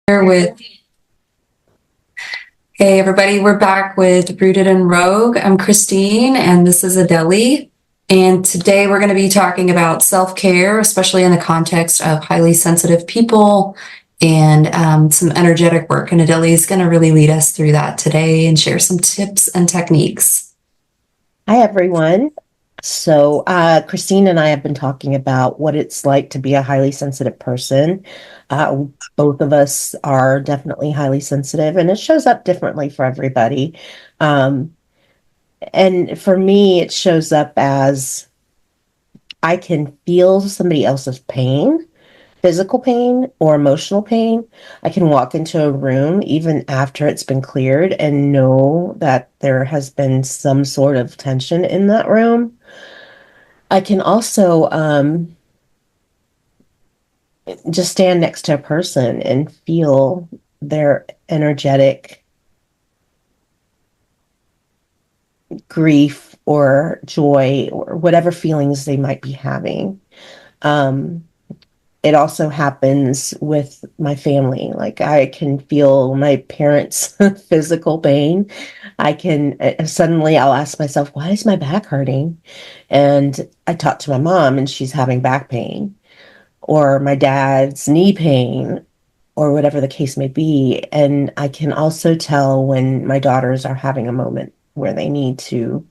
Here with Hey everybody, we're back with Rooted and Rogue. I'm Christine and this is Adeli. And today we're going to be talking about self-care, especially in the context of highly sensitive people and some energetic work. And Adeli is going to really lead us through that today and share some tips and techniques. Hi, everyone. Christine and I have been talking about what it's like to be a highly sensitive person. Uh, Both of us are definitely highly sensitive, and it shows up differently for everybody. Um, and for me, it shows up as I can feel somebody else's pain, physical pain or emotional pain. I can walk into a room even after it's been cleared and know that there has been some sort of tension in that room. I can also just stand next to a person and feel their energetic grief or joy or whatever feelings they might be having. Um, it also happens with my family. Like I can feel my parents' physical pain. I can suddenly I'll ask myself, why is my back hurting? And I talk to my mom and she's having back pain, or my dad's knee pain, or whatever the case may be. And I can also tell when my daughters are having a moment where they need to,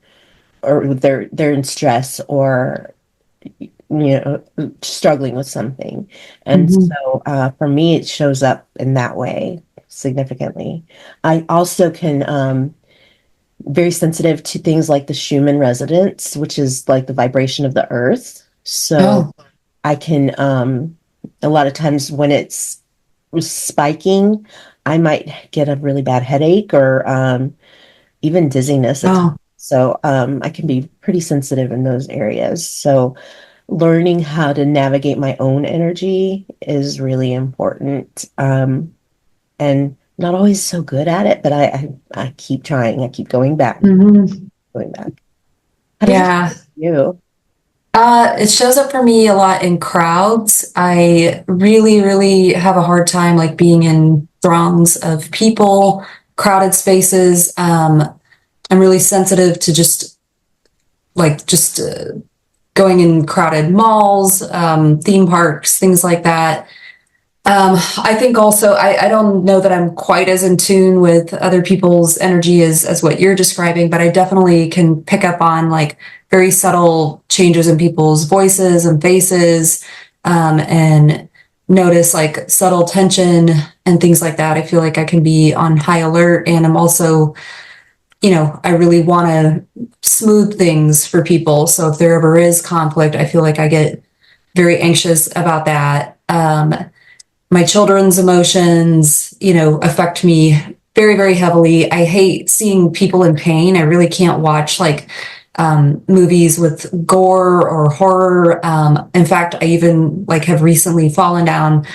or they're in stress or struggling with something. And Mhm. so for me, it shows up in that way significantly. I also can very sensitive to things like the Schumann resonance, which is like the vibration of the earth. So Oh, I can a lot of times when it's spiking, I might get a really bad headache or even dizziness at times. oh. So I can be pretty sensitive in those areas. So learning how to navigate my own energy is really important. And not always so good at it, but I keep trying. I keep going back, Mhm. going back. How does it Yeah. feel for you? It shows up for me a lot in crowds. I really, really have a hard time like being in throngs of people, crowded spaces. I'm really sensitive to just going in crowded malls, theme parks, things like that. I think also I don't know that I'm quite as in tune with other people's energy as what you're describing, but I definitely can pick up on like very subtle changes in people's voices and faces, and notice like subtle tension and things like that. I feel like I can be on high alert, and I'm also, I really want to smooth things for people. So if there ever is conflict, I feel like I get very anxious about that. My children's emotions, affect me very, very heavily. I hate seeing people in pain. I really can't watch like movies with gore or horror. In fact, I even like have recently fallen down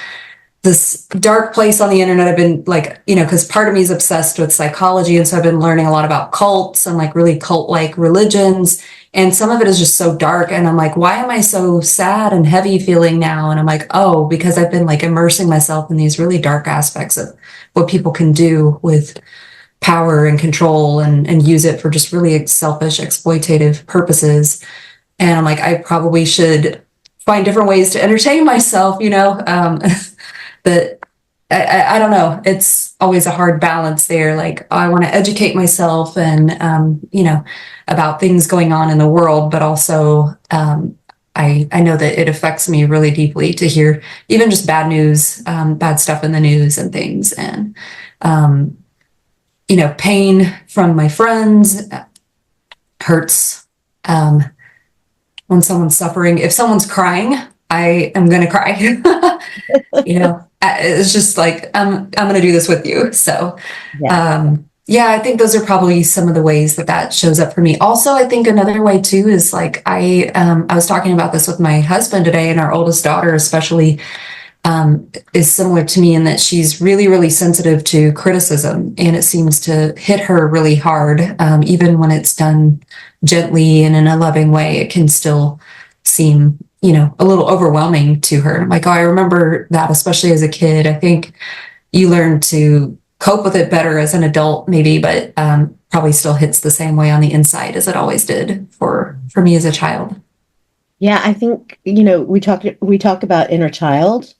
this dark place on the internet. I've been like, because part of me is obsessed with psychology. And so I've been learning a lot about cults and like really cult like religions. And some of it is just so dark. And I'm like, why am I so sad and heavy feeling now? And I'm like, oh, because I've been like immersing myself in these really dark aspects of what people can do with power and control and use it for just really selfish, exploitative purposes. And I'm like, I probably should find different ways to entertain myself, that I don't know. It's always a hard balance there. Like I want to educate myself and about things going on in the world, but also I know that it affects me really deeply to hear even just bad news, bad stuff in the news and things, and um, pain from my friends hurts. Um, when someone's suffering, if someone's crying, I am gonna cry. It's just like I'm gonna do this with you. So Yeah. yeah, I think those are probably some of the ways that shows up for me. Also, I think another way too is like I was talking about this with my husband today, and our oldest daughter especially is similar to me in that she's really, really sensitive to criticism, and it seems to hit her really hard. Even when it's done gently and in a loving way, it can still seem, a little overwhelming to her. Like, oh, I remember that, especially as a kid. I think you learn to cope with it better as an adult, maybe, but probably still hits the same way on the inside as it always did for me as a child. Yeah, I think, we talk about inner child.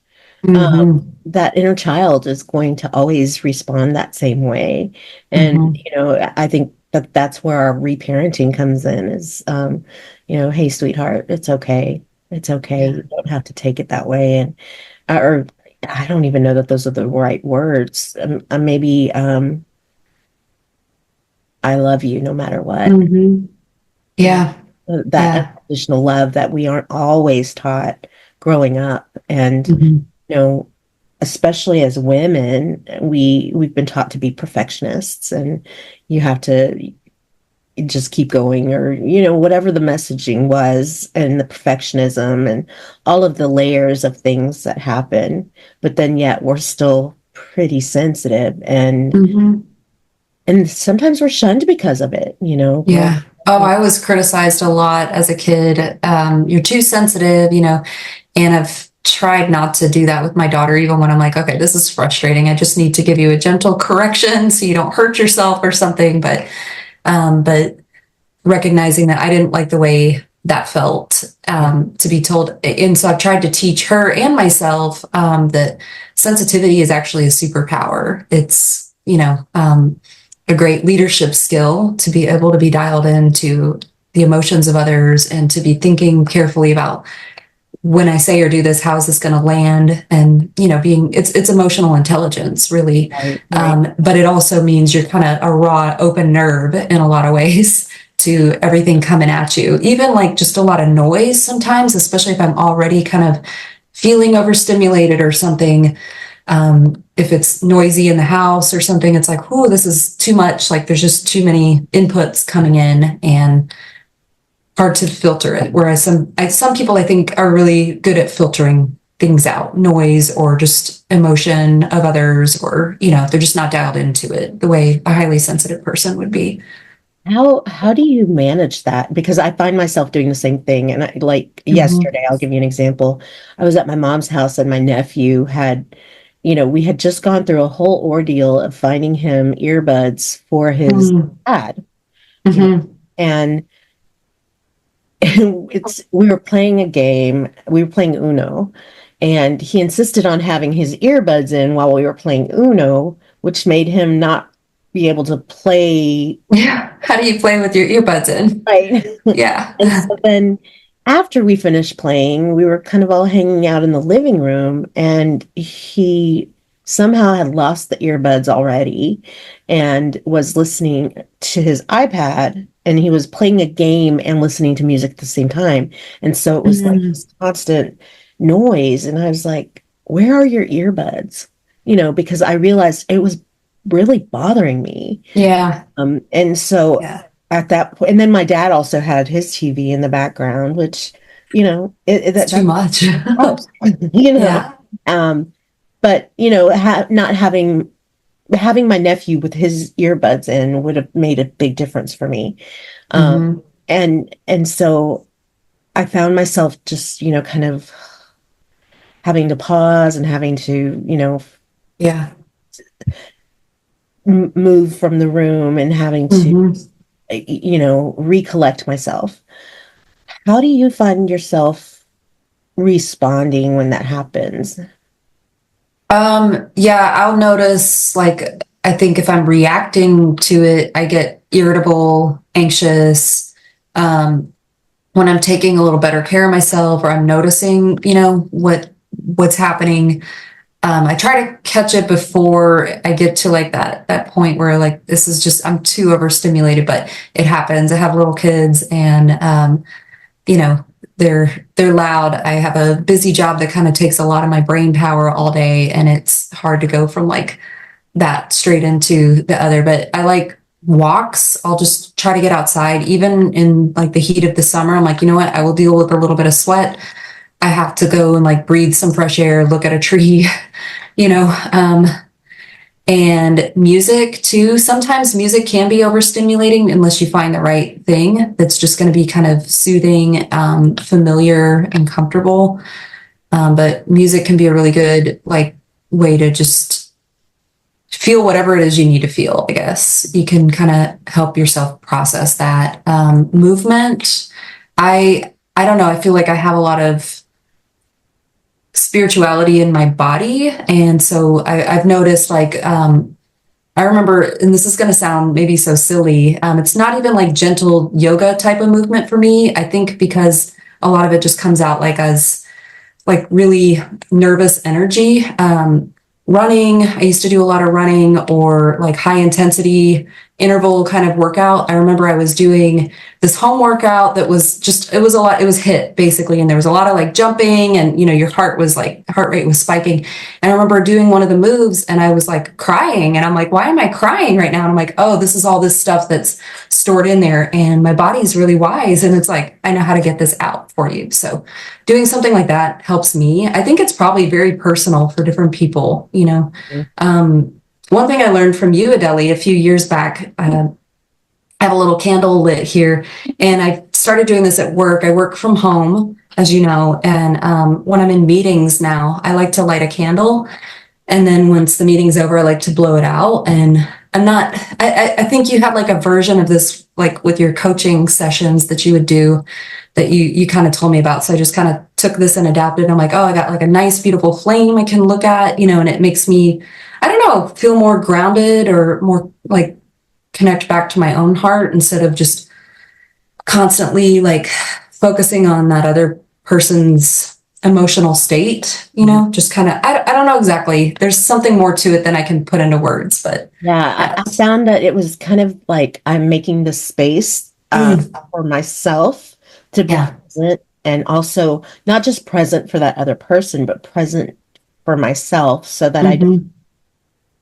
Mm-hmm. That inner child is going to always respond that same way. And, Mm-hmm. I think that that's where our reparenting comes in is, hey, sweetheart, it's okay. It's okay. Yeah. You don't have to take it that way. And, or I don't even know that those are the right words. Maybe, I love you no matter what. Mm-hmm. You know, Yeah. that Yeah. unconditional love that we aren't always taught growing up. And, Mm-hmm. you know, especially as women, we've been taught to be perfectionists, and you have to just keep going, or whatever the messaging was, and the perfectionism and all of the layers of things that happen. But then yet we're still pretty sensitive, Mm-hmm. and sometimes we're shunned because of it, growing Yeah. Oh, up. I was criticized a lot as a kid. You're too sensitive, and I've tried not to do that with my daughter, even when I'm like, okay, this is frustrating. I just need to give you a gentle correction so you don't hurt yourself or something. But recognizing that I didn't like the way that felt, Yeah, to be told. And so I've tried to teach her and myself, that sensitivity is actually a superpower. It's, a great leadership skill to be able to be dialed into the emotions of others and to be thinking carefully about when I say or do this, how is this going to land? And being it's emotional intelligence, really. right, right. But it also means you're kind of a raw, open nerve in a lot of ways to everything coming at you. Even like just a lot of noise sometimes, especially if I'm already kind of feeling overstimulated or something. If it's noisy in the house or something, it's like, oh, this is too much. Like there's just too many inputs coming in, and hard to filter it. Whereas some people I think are really good at filtering things out, noise or just emotion of others, or they're just not dialed into it the way a highly sensitive person would be. How do you manage that? Because I find myself doing the same thing. And like Mm-hmm. yesterday, I'll give you an example. I was at my mom's house, and my nephew we had just gone through a whole ordeal of finding him earbuds for his dad, Mm-hmm. and we were playing a game. We were playing Uno, and he insisted on having his earbuds in while we were playing Uno, which made him not be able to play. Yeah. How do you play with your earbuds in? Right. Yeah. And so then after we finished playing, we were kind of all hanging out in the living room, and he somehow had lost the earbuds already and was listening to his iPad, and he was playing a game and listening to music at the same time. And so it was like Mm-hmm. this constant noise. And I was like, where are your earbuds? Because I realized it was really bothering me. Yeah. And so Yeah. at that point, and then my dad also had his TV in the background, which, It's too that much. helps, you know. Yeah. Um, but not having my nephew with his earbuds in would have made a big difference for me. Mm-hmm. And so I found myself just, kind of having to pause and having to, Yeah. move from the room, and having to, Mm-hmm. recollect myself. How do you find yourself responding when that happens? Yeah, I'll notice, like, I think if I'm reacting to it, I get irritable, anxious. Um, when I'm taking a little better care of myself, or I'm noticing, what's happening, I try to catch it before I get to like that point where like this is just I'm too overstimulated, but it happens. I have little kids, and you know, they're loud. I have a busy job that kind of takes a lot of my brain power all day, and it's hard to go from like that straight into the other. But I like walks. I'll just try to get outside, even in like the heat of the summer. I'm like, you know what? I will deal with a little bit of sweat. I have to go and like breathe some fresh air, look at a tree, you know. And music too. Sometimes music can be overstimulating unless you find the right thing that's just going to be kind of soothing, familiar, and comfortable. But music can be a really good like way to just feel whatever it is you need to feel, I guess. You can kind of help yourself process that. Movement, I don't know, I feel like I have a lot of spirituality in my body. And so I've noticed like I remember, and this is going to sound maybe so silly, it's not even like gentle yoga type of movement for me. I think because a lot of it just comes out like as like really nervous energy. Running, I used to do a lot of running or like high intensity interval kind of workout. I remember I was doing this home workout that was just, it was a lot, it was HIIT basically. And there was a lot of like jumping and, you know, your heart rate was spiking. And I remember doing one of the moves and I was like crying and I'm like, why am I crying right now? And I'm like, oh, this is all this stuff that's stored in there. And my body's really wise. And it's like, I know how to get this out for you. So doing something like that helps me. I think it's probably very personal for different people, you know. One thing I learned from you, Adele, a few years back, I have a little candle lit here, and I started doing this at work. I work from home, as you know, and when I'm in meetings now, I like to light a candle. And then once the meeting's over, I like to blow it out. And I think you had like a version of this, like with your coaching sessions that you would do that you kind of told me about. So I just kind of took this and adapted. I'm like, oh, I got like a nice, beautiful flame I can look at, you know, and it makes me, I don't know, feel more grounded or more like connect back to my own heart instead of just constantly like focusing on that other person's emotional state, you know, just kind of, I don't know exactly. There's something more to it than I can put into words, but Yeah, I found that it was kind of like I'm making the space for myself to be yeah. present and also not just present for that other person, but present for myself so that I don't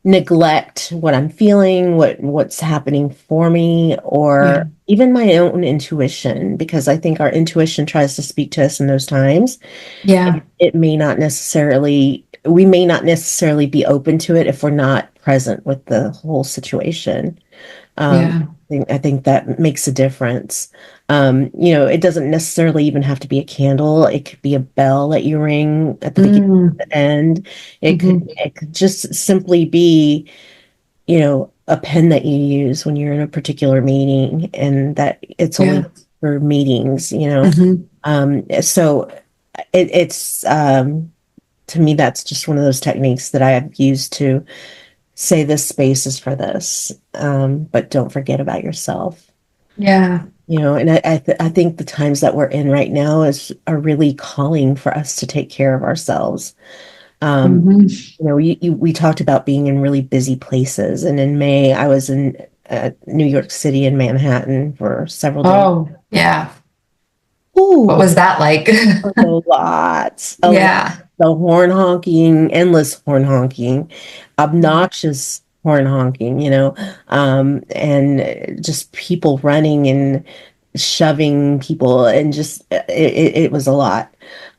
Mm-hmm. neglect what I'm feeling, what's happening for me, Yeah. or even my own intuition, because I think our intuition tries to speak to us in those times. Yeah. It may not necessarily, we may not necessarily be open to it if we're not present with the whole situation. Yeah. I think that makes a difference. You know, it doesn't necessarily even have to be a candle. It could be a bell that you ring at the beginning, Mm. the end. Mm-hmm. It could just simply be, you know, a pen that you use when you're in a particular meeting, and that it's only Yeah. for meetings, you know. Mm-hmm. So it's to me, that's just one of those techniques that I have used to say this space is for this, but don't forget about yourself. Yeah. You know, and I think the times that we're in right now are really calling for us to take care of ourselves. Um, Mm-hmm. you know, we talked about being in really busy places, and in May I was in New York City and Manhattan for several days. Oh, yeah. What Ooh, was that like? a lot. Yeah. The horn honking, endless horn honking, obnoxious horn honking, you know, and just people running and shoving people, and just it was a lot.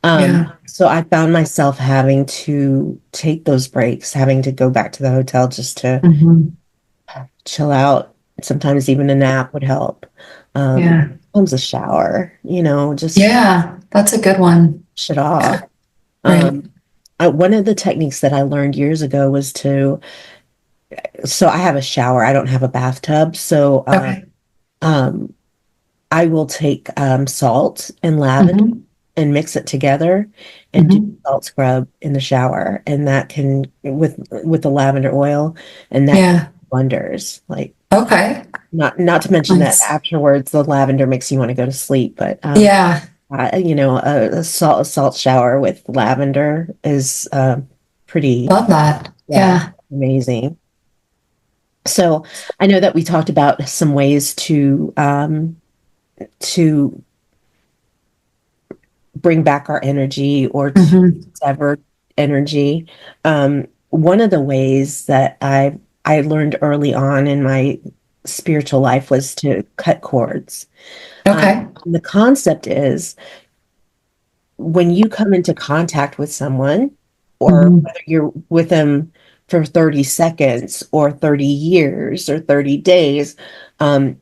Yeah. So I found myself having to take those breaks, having to go back to the hotel just to Mm-hmm. chill out. Sometimes even a nap would help. Yeah. Sometimes a shower, you know, just Yeah. That's a good one. shut Yeah. off. Right. Um, One of the techniques that I learned years ago was so I have a shower, I don't have a bathtub. So Okay. um, I will take salt and lavender Mm-hmm. and mix it together and do Mm-hmm. salt scrub in the shower. And that can, with the lavender oil, and that can do Yeah. wonders. Like, Okay. not to mention that Nice. afterwards, the lavender makes you want to go to sleep. But Yeah. you know, a salt shower with lavender is pretty, Love that. yeah, Yeah. amazing. So I know that we talked about some ways to bring back our energy or to Mm-hmm. sever energy. One of the ways that I learned early on in my spiritual life was to cut cords. Okay. The concept is when you come into contact with someone, or Mm-hmm. whether you're with them for 30 seconds or 30 years or 30 days,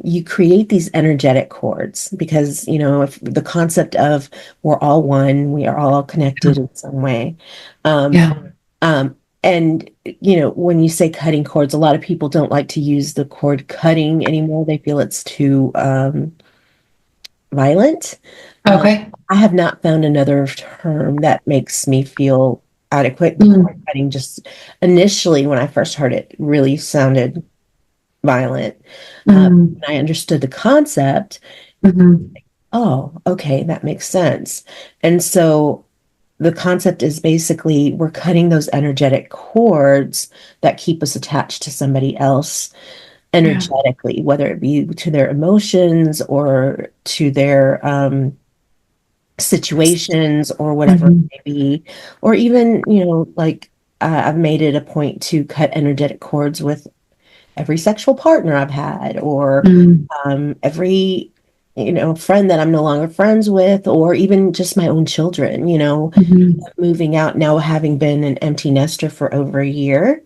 you create these energetic cords because, you know, if the concept of we're all one, we are all connected in some way. Um, Yeah. um, And, when you say cutting cords, a lot of people don't like to use the cord cutting anymore. They feel it's too violent. Um, Okay. I have not found another term that makes me feel adequate. Cord Mm, cutting just initially, when I first heard it, really sounded violent. mm, I understood the concept. mhm. Oh, okay, that makes sense. And so the concept is basically we're cutting those energetic cords that keep us attached to somebody else Yeah. energetically, whether it be to their emotions or to their situations or whatever it Mhm. may be. Or even, like I've made it a point to cut energetic cords with every sexual partner I've had, or Mm, every friend that I'm no longer friends with, or even just my own children. mhm. Moving out now, having been an empty nester for over a year,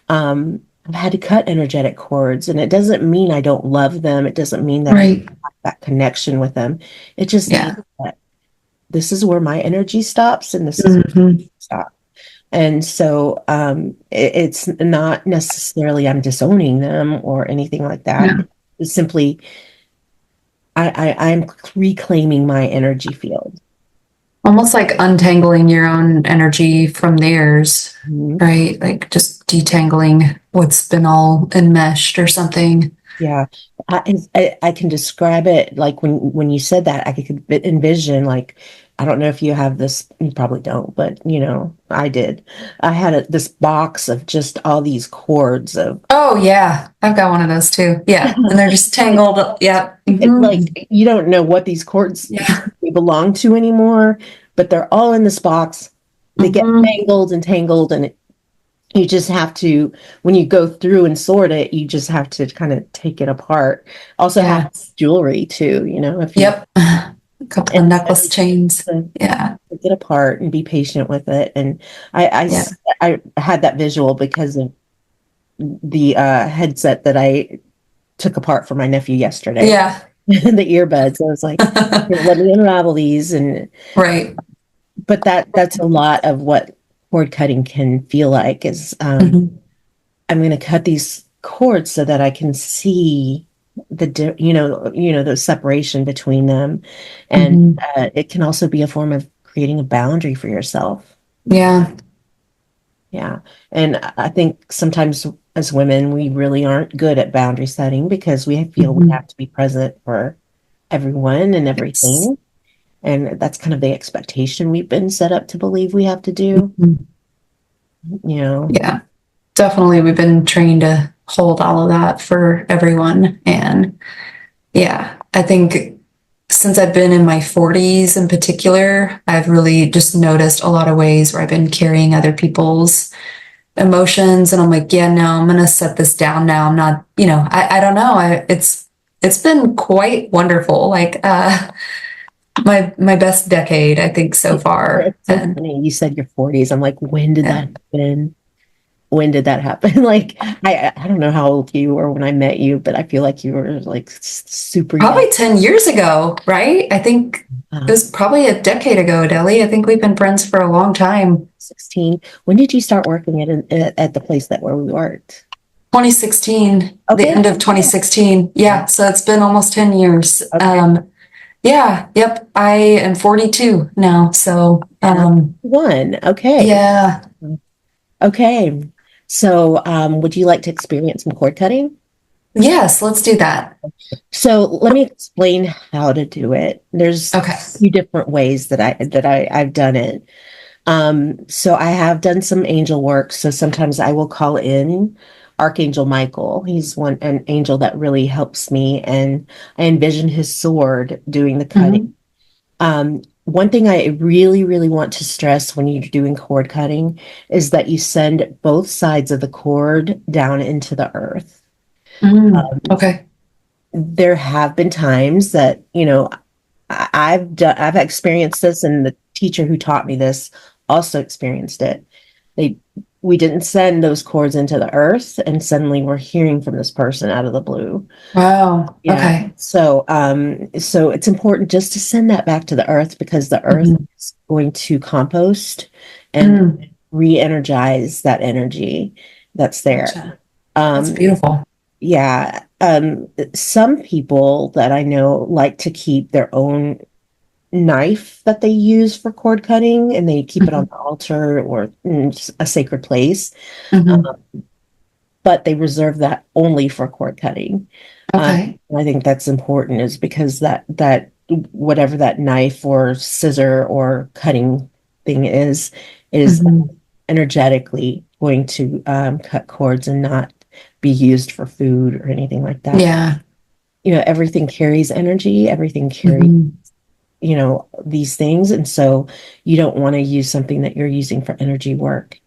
I've had to cut energetic cords, and it doesn't mean I don't love them. It doesn't mean that I don't Right. have that connection with them. It just means Yeah. that this is where my energy stops, and this is where Mhm. it stops. And so it's not necessarily I'm disowning them or anything like that. Yeah. It's simply I'm reclaiming my energy field. Almost like untangling your own energy from theirs, Mhm. right? Like just detangling what's been all enmeshed or something. Yeah, I can describe it like when you said that, I could envision like I don't know if you have this, you probably don't, but I did. I had this box of just all these cords of Oh yeah, I've got one of those too. Yeah, and they're just like tangled. Yeah. like you don't know what these cords Yeah. belong to anymore, but they're all in this box. They get Hmm. tangled and tangled, and you just have to, when you go through and sort it, you just have to kind of take it apart. Also have Yeah. jewelry too, if you, Yep. A couple of and necklace chains. to Yeah. take it apart and be patient with it. And Yeah. I had that visual because of the headset that I took apart for my nephew yesterday, Yeah. the earbuds. I was like, "Here, let me unravel these." And Right. but that's a lot of what cord cutting can feel like is Hmm. I'm going to cut these cords so that I can see the separation between them, and Hmm. it can also be a form of creating a boundary for yourself. Yeah. Yeah, and I think sometimes as women we really aren't good at boundary setting because we feel we Hmm. have to be present for everyone and Yes. everything, and that's kind of the expectation we've been set up to believe we have to do. Mhm. You know, Yeah. Definitely. We've been trained to hold all of that for everyone. And yeah, I think since I've been in my 40s in particular, I've really just noticed a lot of ways where I've been carrying other people's emotions. And I'm like, yeah, no, I'm going to set this down now. I'm not, I don't know. It's been quite wonderful. Like, my best decade, I think, so far. it's so And funny. You said your 40s. I'm like, when did yeah, that happen? When did that happen? Like, I don't know how old you were when I met you, but I feel like you were like super young. probably 10 years ago, right? I think it Uh, was probably a decade ago, Deli. I think we've been friends for a long time. 16. When did you start working at the place that where we worked? 2016, the Okay. end of 2016. Yeah, so it's been almost 10 years. Okay. Yeah, yep. I am 42 now. So, And I'm one. Okay. yeah. Okay. So, would you like to experience some cord cutting? Yes, let's do that. So let me explain how to do it. There's Okay. a few different ways I've done it. So I have done some angel work. So sometimes I will call in Archangel Michael. He's an angel that really helps me, and I envision his sword doing the cutting. Mhm. One thing I really, really want to stress when you're doing cord cutting is that you send both sides of the cord down into the earth. Okay. There have been times that, I've experienced this, and the teacher who taught me this also experienced it. They We didn't send those cords into the earth, and suddenly we're hearing from this person out of the blue. Wow. Yeah. Okay. So it's important just to send that back to the earth because the earth Mhm. is going to compost and Mm. re-energize that energy that's there. Gotcha. That's Um, beautiful. yeah. Some people that I know like to keep their own knife that they use for cord cutting, and they keep it on Mhm. the altar or in a sacred place, Mhm. but they reserve that only for cord cutting. Okay. I think that's important, is because that whatever that knife or scissor or cutting thing is Mhm. energetically going to cut cords and not be used for food or anything like that. Yeah. Everything carries energy, everything carries, Mhm. these things. And so you don't want to use something that you're using for energy work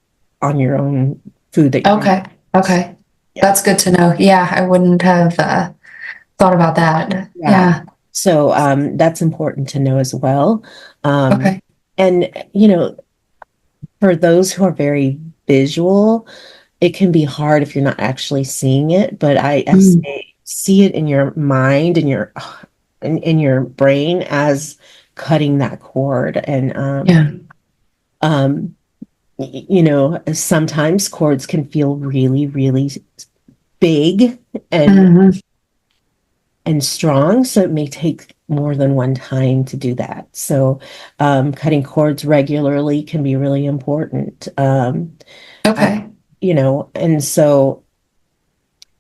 on your own food that you're eating. Okay. Okay. Yeah. That's good to know. Yeah, I wouldn't have thought about that. Yeah. Yeah. So that's important to know as well. Um, Okay. and, for those who are very visual, it can be hard if you're not actually seeing it. But I Mm. say see it in your mind and in your brain as cutting that cord. And Yeah. um, sometimes cords can feel really, really big and Mhm. and strong, so it may take more than one time to do that. So, cutting cords regularly can be really important. Uh, Okay. and so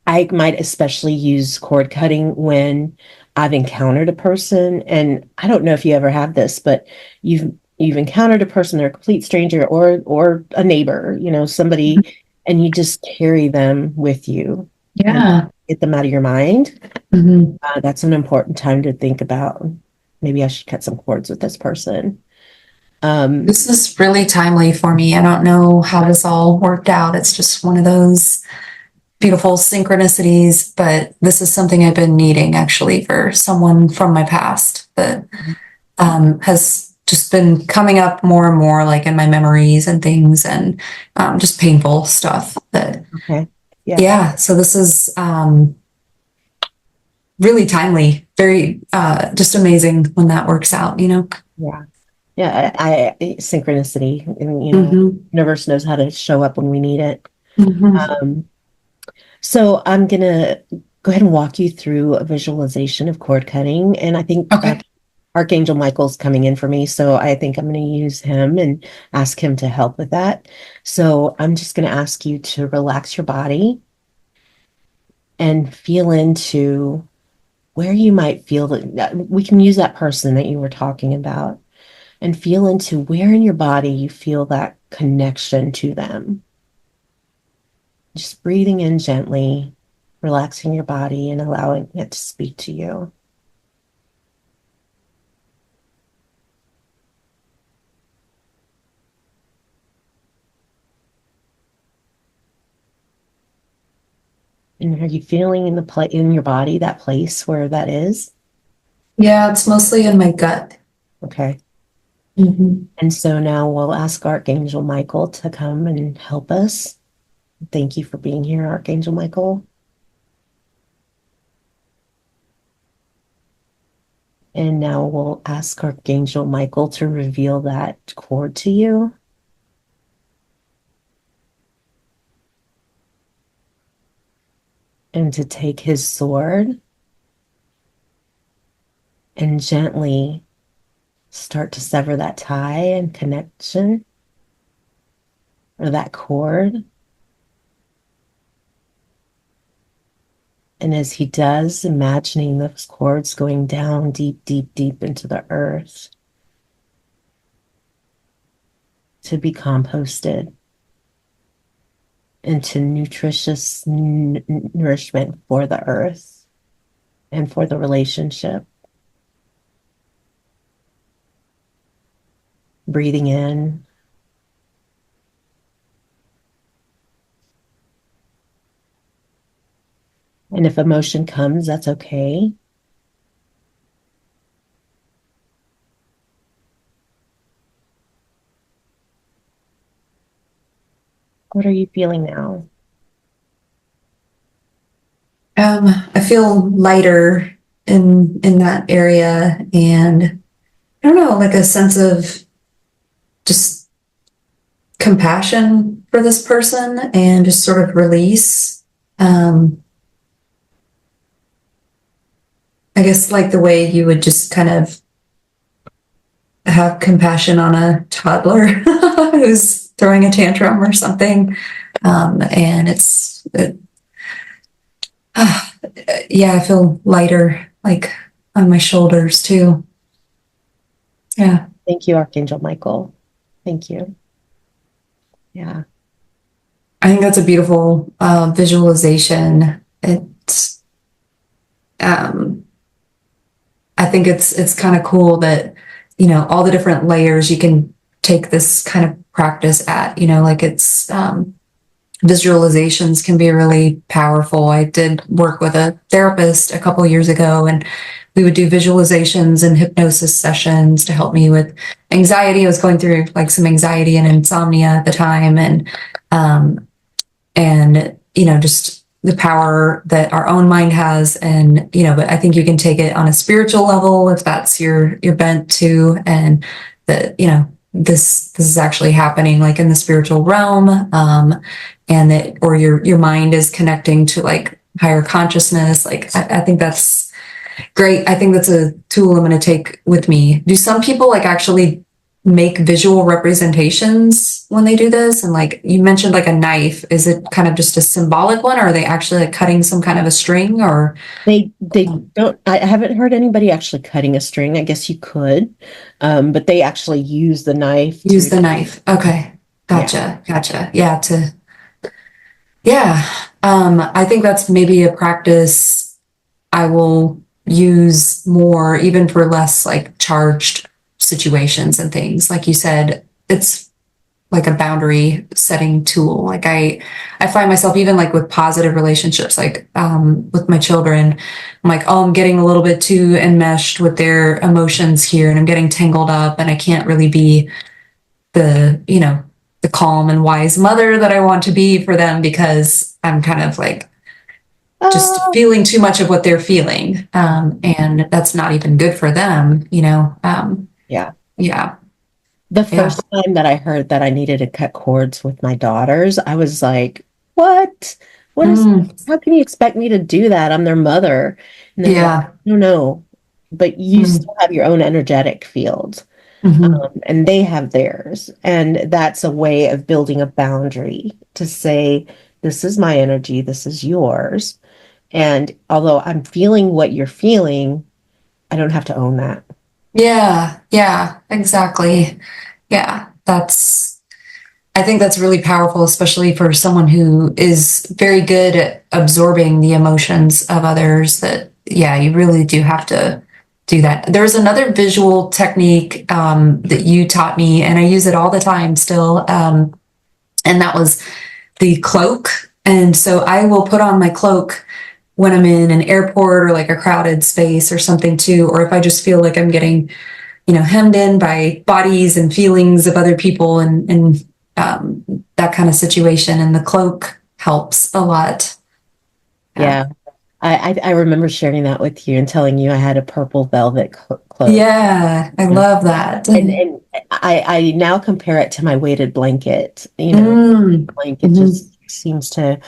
I might especially use cord cutting when I've encountered a person, and I don't know if you ever have this, but you've encountered a person, they're a complete stranger or a neighbor, somebody, and you just carry them with you and Yeah. get them out of your mind. Mhm. That's an important time to think about. Maybe I should cut some cords with this person. Um, This is really timely for me. I don't know how this all worked out. It's just one of those beautiful synchronicities, but this is something I've been needing actually for someone from my past that has just been coming up more and more, like in my memories and things, and just painful stuff. That okay. Yeah. yeah. So this is really timely. Very just amazing when that works out. You know. Yeah. Yeah. Synchronicity, and Mm-hmm. universe knows how to show up when we need it. Mm-hmm. Um, so I'm gonna go ahead and walk you through a visualization of cord cutting, and I think Okay. Archangel Michael's coming in for me, so I think I'm going to use him and ask him to help with that. So I'm just going to ask you to relax your body and feel into where you might feel that we can use that person that you were talking about, and feel into where in your body you feel that connection to them. Just breathing in gently, relaxing your body and allowing it to speak to you. And are you feeling in in your body, that place where that is? Yeah, it's mostly in my gut. Okay. Mm-hmm. And so now we'll ask Archangel Michael to come and help us. Thank you for being here, Archangel Michael. And now we'll ask Archangel Michael to reveal that cord to you, and to take his sword and gently start to sever that tie and connection, or that cord. And as he does, imagining those cords going down deep, deep, deep into the earth to be composted into nutritious nourishment for the earth and for the relationship. Breathing in, and if emotion comes, that's okay. What are you feeling now? I feel lighter in that area, and I don't know, like a sense of just compassion for this person and just sort of release. I guess like the way you would just kind of have compassion on a toddler who's throwing a tantrum or something. And yeah, I feel lighter, like on my shoulders too. Yeah. Thank you, Archangel Michael. Thank you. Yeah. I think that's a beautiful visualization. I think it's kind of cool that, all the different layers you can take this kind of practice at, like it's visualizations can be really powerful. I did work with a therapist a couple years ago, and we would do visualizations and hypnosis sessions to help me with anxiety. I was going through like some anxiety and insomnia at the time, and just the power that our own mind has. And but I think you can take it on a spiritual level if that's your bent too, and that this is actually happening like in the spiritual realm, and that, or your mind is connecting to like higher consciousness. Like I think that's great. I think that's a tool I'm going to take with me. Do some people like actually make visual representations when they do this? And like you mentioned, like a knife, is it kind of just a symbolic one, or are they actually like cutting some kind of a string? Or They don't, I haven't heard anybody actually cutting a string. I guess you could, but they actually use the knife use the knife? Okay, gotcha. Yeah. I think that's maybe a practice I will use more, even for less like charged situations and things. Like you said, it's like a boundary setting tool. Like I find myself even like with positive relationships, like with my children, I'm like, oh, I'm getting a little bit too enmeshed with their emotions here, and I'm getting tangled up, and I can't really be the calm and wise mother that I want to be for them, because I'm kind of like just feeling too much of what they're feeling. And that's not even good for them. Yeah. Yeah. The first time that I heard that I needed to cut cords with my daughters, I was like, what? What is, how can you expect me to do that? I'm their mother. And they're like, no, no, but you still have your own energetic field. And they have theirs. And that's a way of building a boundary to say, this is my energy, this is yours. And although I'm feeling what you're feeling, I don't have to own that. Yeah, exactly. Yeah, I think that's really powerful, especially for someone who is very good at absorbing the emotions of others. That, yeah, you really do have to do that. There's another visual technique that you taught me, and I use it all the time still. And that was the cloak. And so I will put on my cloak when I'm in an airport or like a crowded space or something too, or if I just feel like I'm getting, hemmed in by bodies and feelings of other people, and that kind of situation. And the cloak helps a lot. Yeah. I remember sharing that with you and telling you I had a purple velvet cloak. Yeah, I love that. And I now compare it to my weighted blanket. Blanket just seems to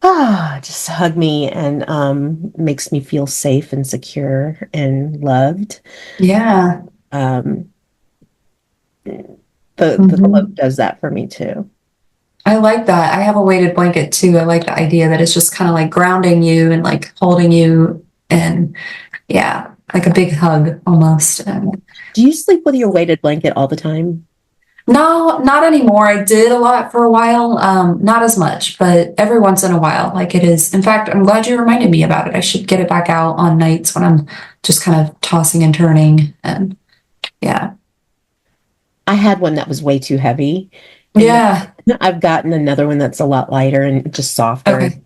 just hug me and makes me feel safe and secure and loved. Yeah. The cloak does that for me too. I like that. I have a weighted blanket too. I like the idea that it's just kind of like grounding you and like holding you, and yeah, like a big hug almost. Do you sleep with your weighted blanket all the time? No, not anymore. I did a lot for a while. Not as much, but every once in a while, like it is. In fact, I'm glad you reminded me about it. I should get it back out on nights when I'm just kind of tossing and turning. And yeah. I had one that was way too heavy. Yeah. I've gotten another one that's a lot lighter and just softer. Okay.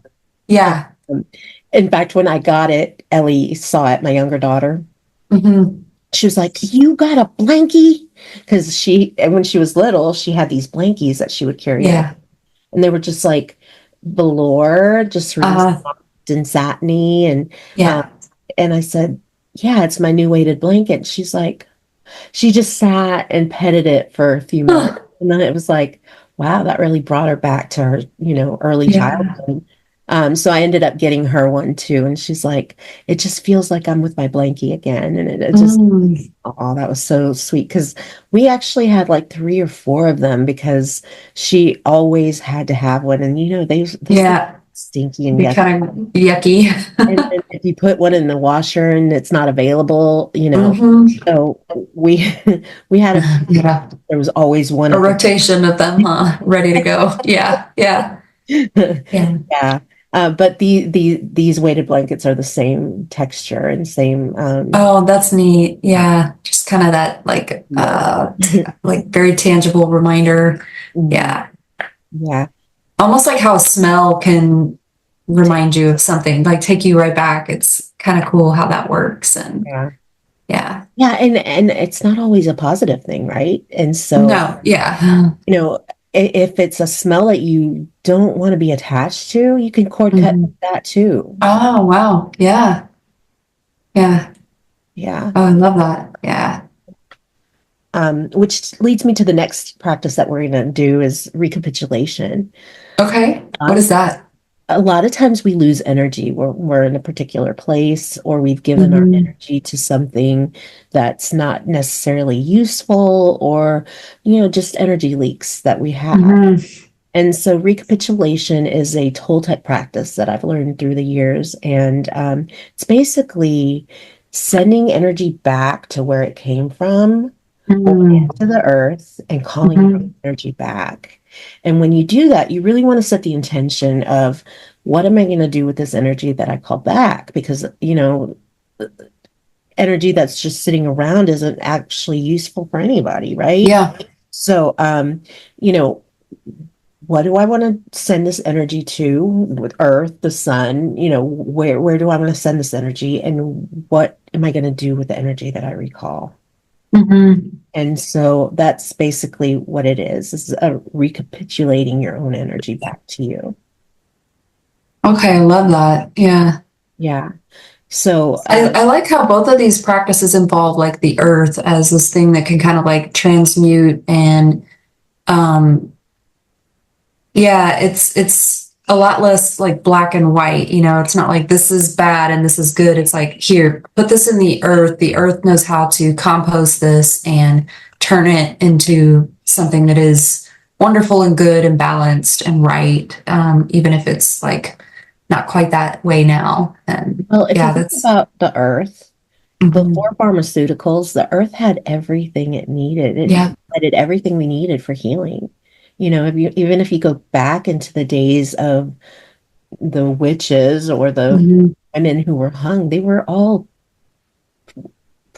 Yeah. In fact, when I got it, Ellie saw it, my younger daughter. She was like, you got a blankie? Because when she was little, she had these blankies that she would carry. Yeah. And they were just like velour, just really soft and satiny. And I said, yeah, it's my new weighted blanket. She's like, she just sat and petted it for a few minutes. And then it was like, wow, that really brought her back to her, early Yeah. childhood. So I ended up getting her one too. And she's like, it just feels like I'm with my blankie again. And it just, Mm. oh, that was so sweet. Because we actually had like three or four of them because she always had to have one. And those things Yeah. stinky and Be yucky. kind of yucky. And then if you put one in the washer and it's not available, Hmm. so we we had Yeah. there was always one A at the rotation of them, huh? Ready to go. Yeah. Yeah. Yeah. yeah. But these weighted blankets are the same texture and same Oh, that's neat. Yeah. Just kind of that feel. like very tangible reminder. Mhm. Yeah. Yeah. Almost like how a smell can remind you of something, like take you right back. It's kind of cool how that works. And Yeah. yeah. Yeah, and it's not always a positive thing, right? And so, No. Yeah. you know, if it's a smell that you don't want to be attached to, you can cord cut Mhm. that too. Oh, wow. Yeah. Yeah. Yeah. Oh, I love that. Yeah. Which leads me to the next practice that we're going to do is recapitulation. Okay. A What lot of is that? a lot of times we lose energy. We're in a particular place or we've given our Hmm. energy to something that's not necessarily useful or, just energy leaks that we have. Hmm. And so recapitulation is a Toltec practice that I've learned through the years. And it's basically sending energy back to where it came from or Hmm. into the earth and calling your Hmm. energy back. And when you do that, you really want to set the intention of what am I going to do with this energy that I call back? Because, energy that's just sitting around isn't actually useful for anybody, right? Yeah. So, you know, what do I want to send this energy to with Earth, the sun? Where do I want to send this energy, and what am I going to do with the energy that I recall? Hmm. And so that's basically what it is a recapitulating your own energy back to you. Okay. I love that. Yeah. Yeah. So, I like how both of these practices involve like the earth as this thing that can kind of like transmute and um yeah, it's a lot less like black and white, it's not like this is bad and this is good. It's like here, put this in the earth. The earth knows how to compost this and turn it into something that is wonderful and good and balanced and right. Even if it's like not quite that way now. And well, if you yeah, think that's about the Earth, before mhm. pharmaceuticals, the Earth had everything it needed. It Yeah. provided everything we needed for healing. Even if you go back into the days of the witches or the Mhm. women who were hung, they were all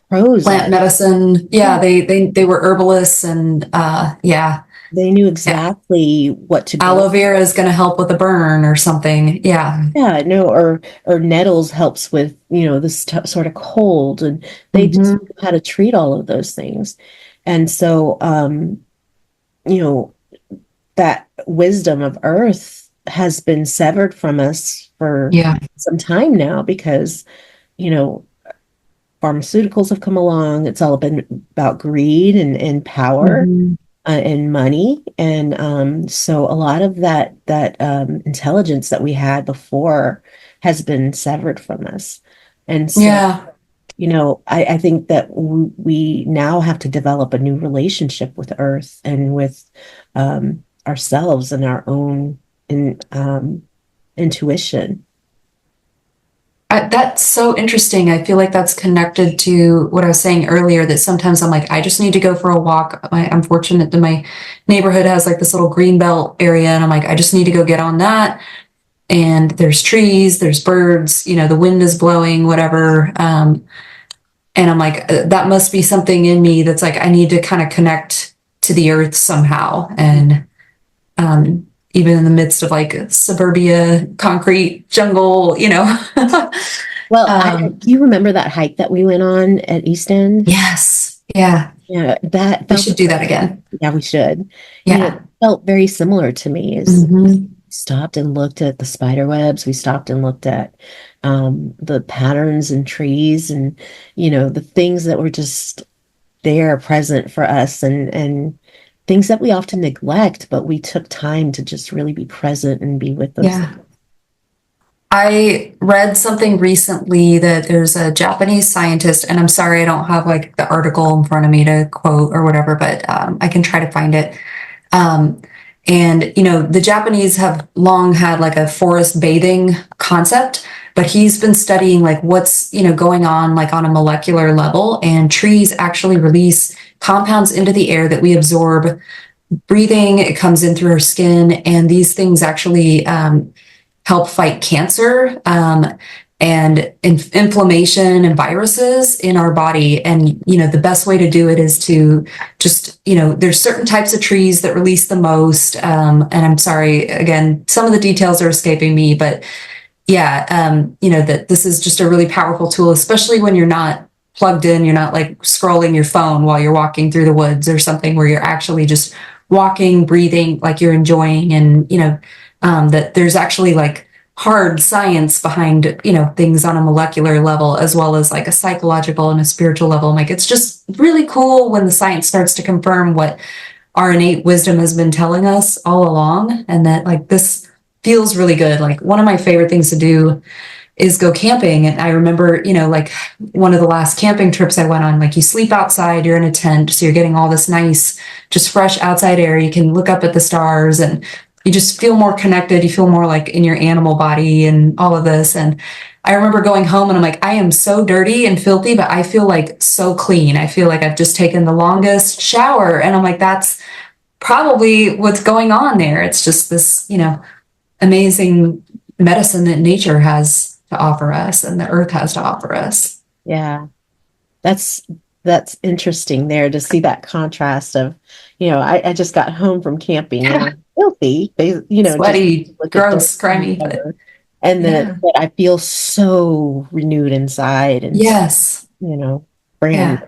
pros Plant at medicine. Yeah, it. they were herbalists and yeah. They knew Yeah. exactly what to grow. Aloe vera is going to help with a burn or something. Yeah. Yeah, no, or nettles helps with, this sort of cold, and they just Hmm. knew how to treat all of those things. And so, you know, that wisdom of earth has been severed from us for Yeah. some time now because, you know, pharmaceuticals have come along. It's all been about greed and power Hmm. and money. And so a lot of that intelligence that we had before has been severed from us. And so, Yeah. I think that we now have to develop a new relationship with Earth and with ourselves and our own intuition. That's so interesting. I feel like that's connected to what I was saying earlier that sometimes I'm like, I just need to go for a walk. I'm fortunate that my neighborhood has like this little green belt area, and I'm like, I just need to go get on that. And there's trees, there's birds, the wind is blowing, whatever. And I'm like, that must be something in me that's like, I need to kind of connect to the earth somehow. And even in the midst of like suburbia, concrete jungle, Well, um, do you remember that hike that we went on at East End? yes. Yeah. Yeah, that We felt, should do that again. yeah, we should. Yeah. It felt very similar to me. Is Hmm. stopped and looked at the spider webs. We stopped and looked at the patterns and trees and, the things that were just there present for us. And things that we often neglect, but we took time to just really be present and be with those Yeah. things. I read something recently that there's a Japanese scientist, and I'm sorry I don't have like the article in front of me to quote or whatever, but I can try to find it. Um, and, the Japanese have long had like a forest bathing concept, but he's been studying like what's, going on like on a molecular level, and trees actually release compounds into the air that we absorb breathing. It comes in through our skin, and these things actually help fight cancer, and inflammation and viruses in our body. And, the best way to do it is to just, there's certain types of trees that release the most. And I'm sorry, again, some of the details are escaping me, but yeah, that this is just a really powerful tool, especially when you're not plugged in, you're not like scrolling your phone while you're walking through the woods or something, where you're actually just walking, breathing, like you're enjoying. And, that there's actually like hard science behind, things on a molecular level, as well as like a psychological and a spiritual level. Like, it's just really cool when the science starts to confirm what our innate wisdom has been telling us all along. And that like this feels really good. Like, one of my favorite things to do is go camping. And I remember, like one of the last camping trips I went on, like you sleep outside, you're in a tent, so you're getting all this nice, just fresh outside air. You can look up at the stars, and you just feel more connected. You feel more like in your animal body and all of this. And I remember going home and I'm like, I am so dirty and filthy, but I feel like so clean. I feel like I've just taken the longest shower. And I'm like, that's probably what's going on there. It's just this, amazing medicine that nature has to offer us and the earth has to offer us. Yeah. That's that's interesting there to see that contrast of, I just got home from camping and Yeah. I'm filthy, just Sweaty, look at dirt gross, and grimy, but whatever. And then yeah. but I feel so renewed inside and, Yes. brand new. Yeah.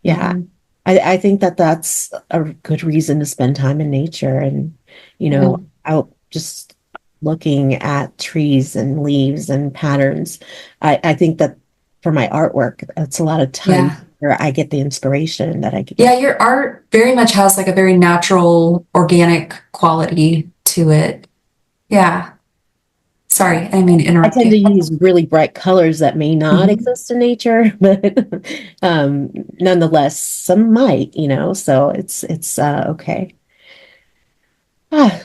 Yeah. Mhm. I think that that's a good reason to spend time in nature and, Yeah. out just looking at trees and leaves and patterns. I think that for my artwork, that's a lot of time Yeah. where I get the inspiration that I could Yeah, get. your art very much has like a very natural, organic quality to it. Yeah. Sorry, I mean to I interrupt tend you. to use really bright colors that may not Mhm. exist in nature, but nonetheless, some might, so it's okay.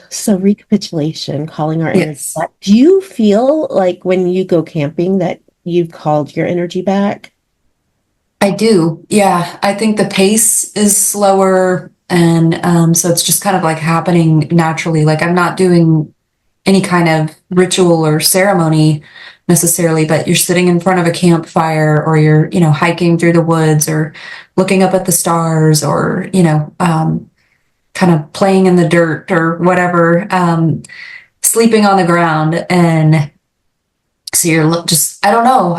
So recapitulation, calling our energy Yes, back. Do you feel like when you go camping that you've called your energy back? I do. Yeah, I think the pace is slower, and so it's just kind of like happening naturally. Like, I'm not doing any kind of ritual or ceremony necessarily, but you're sitting in front of a campfire, or you're, hiking through the woods, or looking up at the stars, or, kind of playing in the dirt or whatever, sleeping on the ground. And so you're just, I don't know.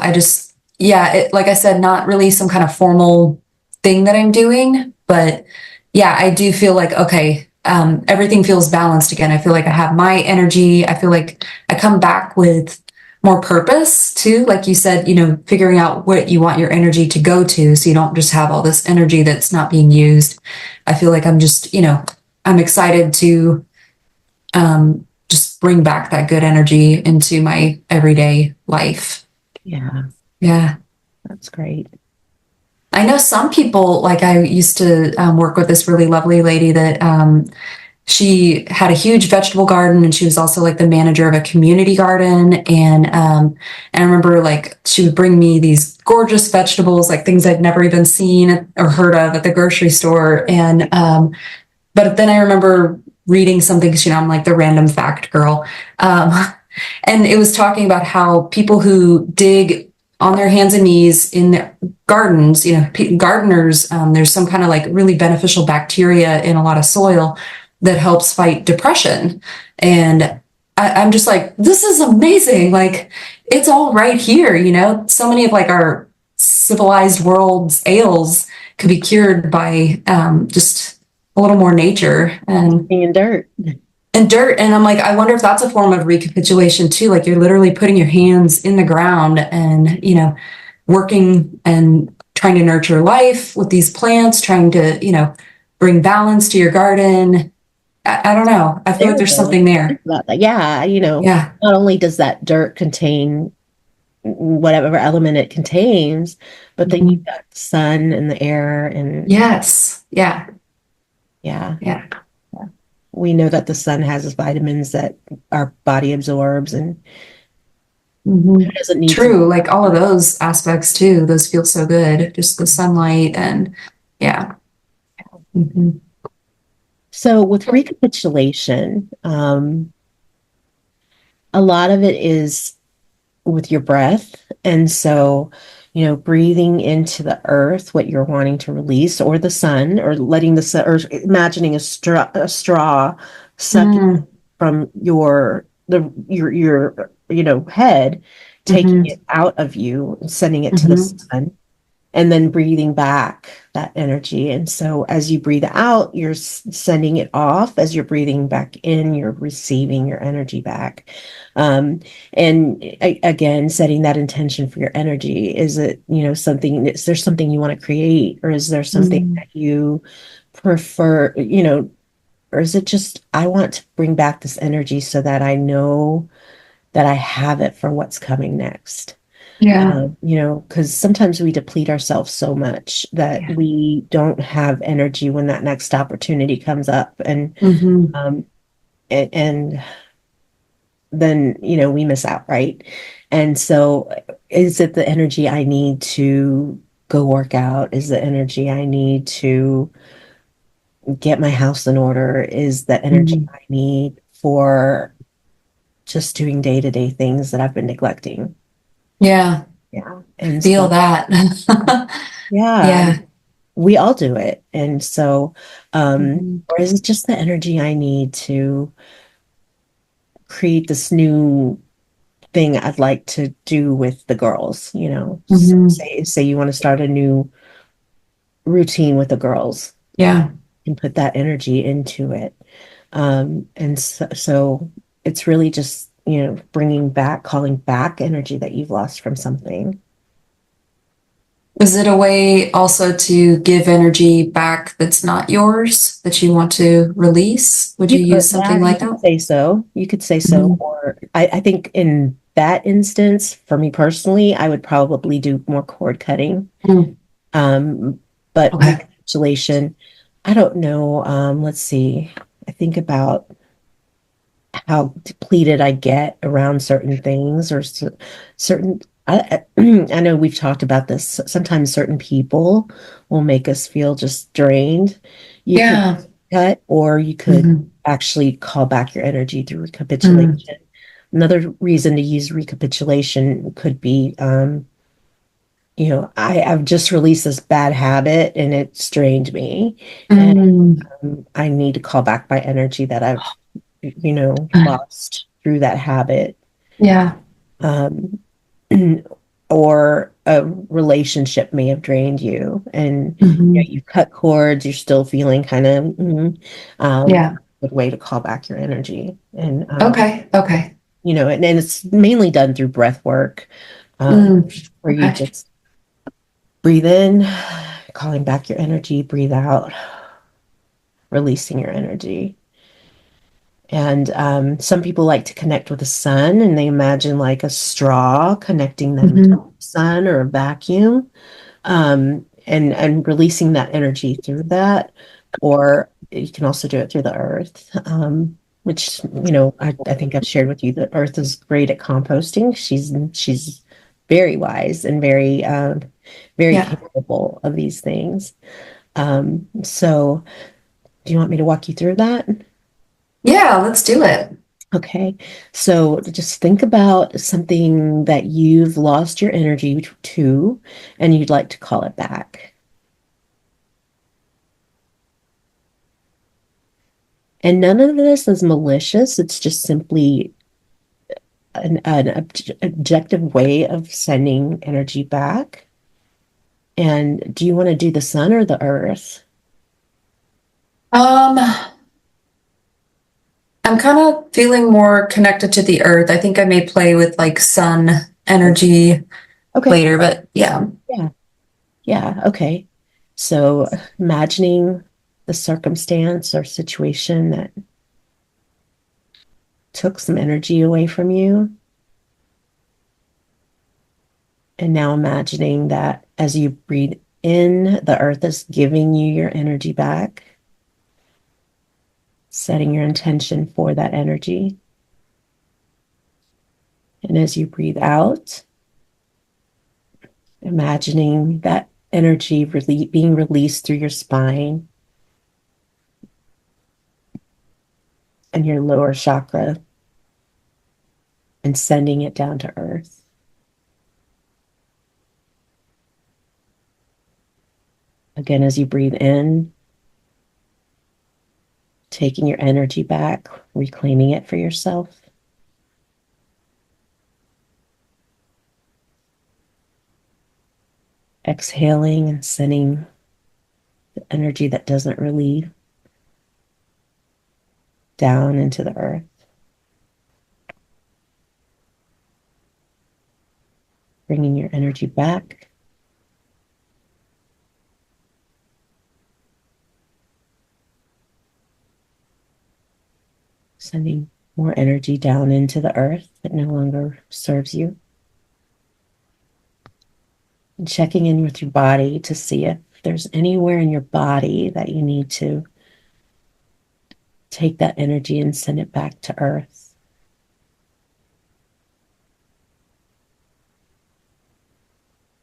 Yeah, like I said, not really some kind of formal thing that I'm doing, but yeah, I do feel like, okay, everything feels balanced again. I feel like I have my energy. I feel like I come back with more purpose too. Like you said, figuring out what you want your energy to go to, so you don't just have all this energy that's not being used. I feel like I'm just, I'm excited to just bring back that good energy into my everyday life. Yeah, Yeah. that's great. I know some people, like I used to work with this really lovely lady that she had a huge vegetable garden, and she was also like the manager of a community garden. And I remember like she would bring me these gorgeous vegetables, like things I'd never even seen or heard of at the grocery store. And but then I remember reading something, because, I'm like the random fact girl. Um, and it was talking about how people who dig on their hands and knees in their gardens, gardeners, there's some kind of like really beneficial bacteria in a lot of soil that helps fight depression. And I'm just like, this is amazing. Like, it's all right here, so many of like our civilized world's ails could be cured by just a little more nature Being in dirt. and dirt. And I'm like, I wonder if that's a form of recapitulation too. Like, you're literally putting your hands in the ground and, working and trying to nurture life with these plants, trying to, bring balance to your garden. I don't know. I feel There like we there's go. something Think there. about that. Yeah, Yeah. not only does that dirt contain whatever element it contains, but then Mhm. you've got the sun and the air and Yes. Yeah. yeah. Yeah. Yeah. We know that the sun has vitamins that our body absorbs and Hmm. it doesn't need to. True. Like all of those aspects too. Those feel so good. Just the sunlight and yeah. Hmm. So with recapitulation, a lot of it is with your breath. And so, breathing into the earth, what you're wanting to release, or the sun, or letting the sun, or imagining a straw sucking Mm. from your head, taking Hmm. it out of you and sending it to the Hmm. sun and then breathing back that energy. And so as you breathe out, you're sending it off. As you're breathing back in, you're receiving your energy back. And again, setting that intention for your energy. Is it, is there something you want to create, or is there something Mm. that you prefer, or is it just, I want to bring back this energy so that I know that I have it for what's coming next? Yeah. Because sometimes we deplete ourselves so much that Yeah. we don't have energy when that next opportunity comes up, Hmm. um, and then we miss out, right? And so, is it the energy I need to go work out? Is the energy I need to get my house in order? Is the energy Hmm. I need for just doing day-to-day things that I've been neglecting? Yeah. Yeah, and Feel so that. yeah. Yeah. We all do it. And so, Hmm. or is it just the energy I need to create this new thing I'd like to do with the girls? So Hmm. say you want to start a new routine with the girls Yeah. and put that energy into it. And so it's really just, bringing back, calling back energy that you've lost from something. Is it a way also to give energy back that's not yours that you want to release? Would You you use could, yeah, something you like could that? say so. You could say so. Hmm. Or I think in that instance, for me personally, I would probably do more cord cutting. Mm. Um, but Okay. recapitulation, I don't know. Let's see. I think about how depleted I get around certain things or certain. I know we've talked about this. Sometimes certain people will make us feel just drained. You could Yeah. cut, or you could Hmm. actually call back your energy through Mm. recapitulation. Another reason to use recapitulation could be, I've just released this bad habit and it strained me, and Mm. I need to call back my energy that I've lost through that habit. Yeah. Um, or a relationship may have drained you, and Hmm. you cut cords, you're still feeling kind of, Yeah. good way to call back your energy. And, Okay. Okay. and it's mainly done through breath work, um, Mm. where you Okay. just breathe in, calling back your energy, breathe out, releasing your energy. And some people like to connect with the sun, and they imagine like a straw connecting them to the Hmm. sun, or a vacuum, and releasing that energy through that. Or you can also do it through the earth, which I think I've shared with you that Earth is great at composting. She's very wise and very Yeah. capable of these things. So, do you want me to walk you through that? Yeah. Let's do it. Okay, so just think about something that you've lost your energy to, and you'd like to call it back. And none of this is malicious. It's just simply an objective way of sending energy back. And do you want to do the sun or the earth? Um, I'm kind of feeling more connected to the earth. I think I may play with like sun energy Okay, later, but yeah. yeah, yeah, okay. So imagining. the circumstance or situation that took some energy away from you. And now imagining that as you breathe in, the earth is giving you your energy back, setting your intention for that energy. And as you breathe out, imagining that energy being released through your spine and your lower chakra and sending it down to earth. Again, as you breathe in, taking your energy back, reclaiming it for yourself. Exhaling and sending the energy that doesn't relieve down into the earth. Bringing your energy back. Sending more energy down into the earth that no longer serves you. And checking in with your body to see if there's anywhere in your body that you need to take that energy and send it back to earth.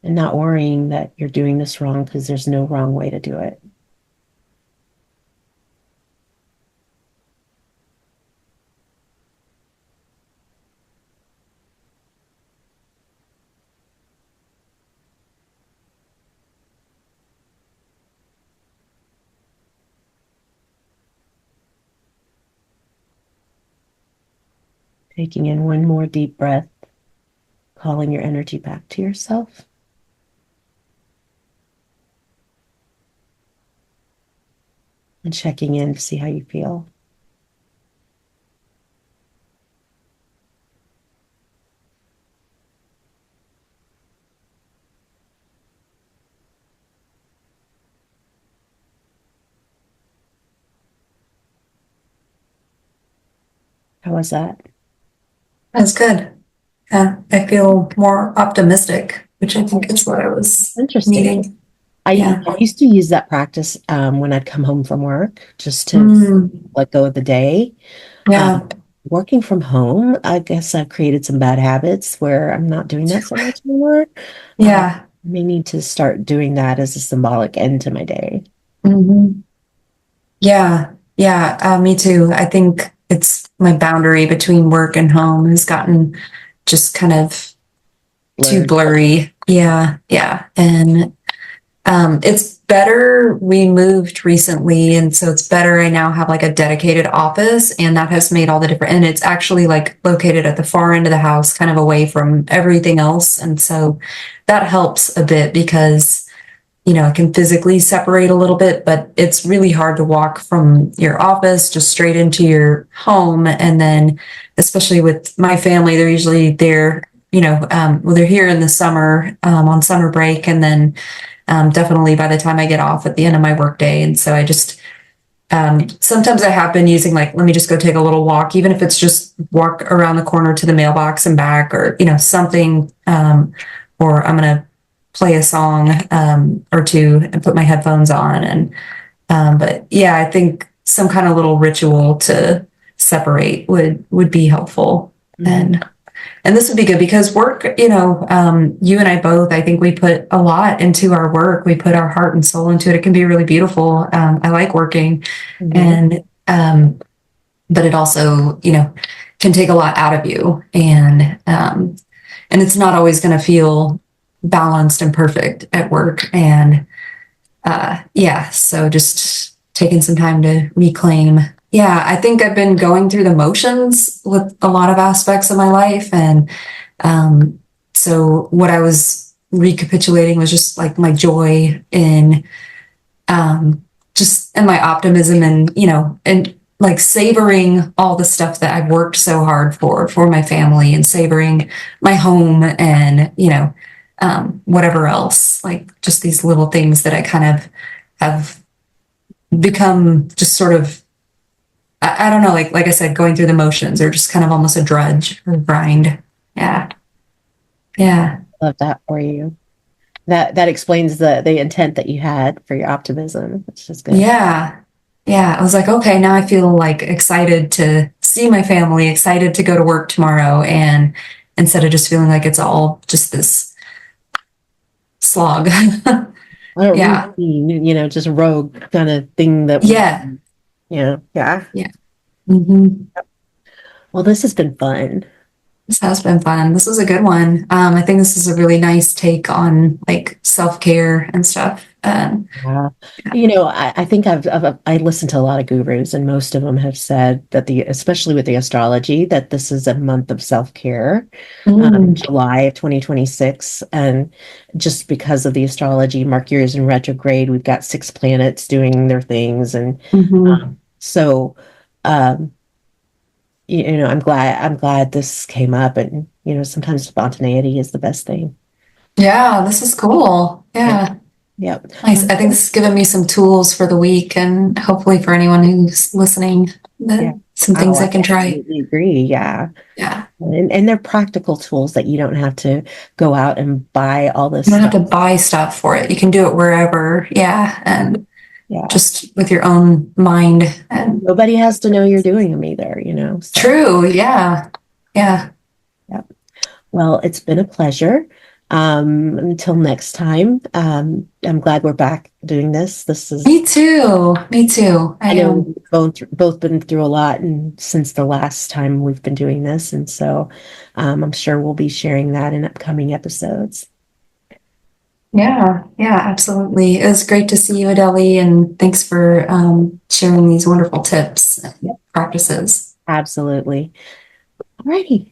And not worrying that you're doing this wrong, because there's no wrong way to do it. Taking in one more deep breath, calling your energy back to yourself. And checking in to see how you feel. How was that? That's good. Yeah, I feel more optimistic, which I think is what I was Interesting. needing. I Yeah. used to use that practice when I'd come home from work, just to let go of the day. Yeah. Working from home, I guess I've created some bad habits where I'm not doing that so much anymore. Yeah. I may need to start doing that as a symbolic end to my day. Mhm. Yeah. Yeah. Me too. I think it's my boundary between work and home has gotten just kind of too blurry. Yeah. Yeah. And it's better. We moved recently, and so it's better. I now have like a dedicated office, and that has made all the difference. And it's actually like located at the far end of the house, kind of away from everything else. And so that helps a bit because, I can physically separate a little bit, but it's really hard to walk from your office just straight into your home. And then, especially with my family, they're usually there, well, they're here in the summer, on summer break. And then, definitely by the time I get off at the end of my workday. And so I just, sometimes I have been using like, let me just go take a little walk, even if it's just walk around the corner to the mailbox and back, or, something, or I'm going to play a song, or two and put my headphones on. And, but yeah, I think some kind of little ritual to separate would be helpful. Mm-hmm. And this would be good because work, you and I both, I think we put a lot into our work. We put our heart and soul into it. It can be really beautiful. I like working, and, but it also, can take a lot out of you. And it's not always going to feel balanced and perfect at work. And, yeah, so just taking some time to reclaim. Yeah, I think I've been going through the motions with a lot of aspects of my life. And so what I was recapitulating was just like my joy in just and my optimism and like savoring all the stuff that I've worked so hard for my family, and savoring my home, and whatever else, like just these little things that I kind of have become just sort of, I don't know, like I said, going through the motions or just kind of almost a drudge or grind. Yeah. Yeah. Love that for you. That explains the intent that you had for your optimism, which is good. Yeah. Yeah. I was like, okay, now I feel like excited to see my family, excited to go to work tomorrow. And instead of just feeling like it's all just this slog. A Yeah. routine, just rogue kind of thing that we, Yeah. yeah. Yeah. Hmm. Well, this has been fun. This has been fun. This was a good one. I think this is a really nice take on like self-care and stuff. Yeah. Yeah. I think I listened to a lot of gurus, and most of them have said that especially with the astrology, that this is a month of self-care, Mm. July of 2026. And just because of the astrology, Mercury is in retrograde. We've got six planets doing their things. And Hmm. so, um, I'm glad this came up. And, sometimes spontaneity is the best thing. Yeah, this is cool. Yeah. Yeah. Yep. Nice. I think this has given me some tools for the week and hopefully for anyone who's listening, Yeah. some Oh, things I I can try. absolutely agree. Yeah. Yeah. And they're practical tools that you don't have to go out and buy all this You don't have stuff. to buy stuff for it. You can do it wherever. Yeah. And Yeah. just with your own mind. And Nobody has to know you're doing them either. So, true. Yeah. Yeah. yeah. Well, it's been a pleasure. Until next time, I'm glad we're back doing this. This is, Me too. Me too. I I know am. we've both been through a lot and since the last time we've been doing this. And so, I'm sure we'll be sharing that in upcoming episodes. Yeah. Yeah, absolutely. It was great to see you, Adeli, and thanks for sharing these wonderful tips and Yep. practices. Absolutely. Alrighty.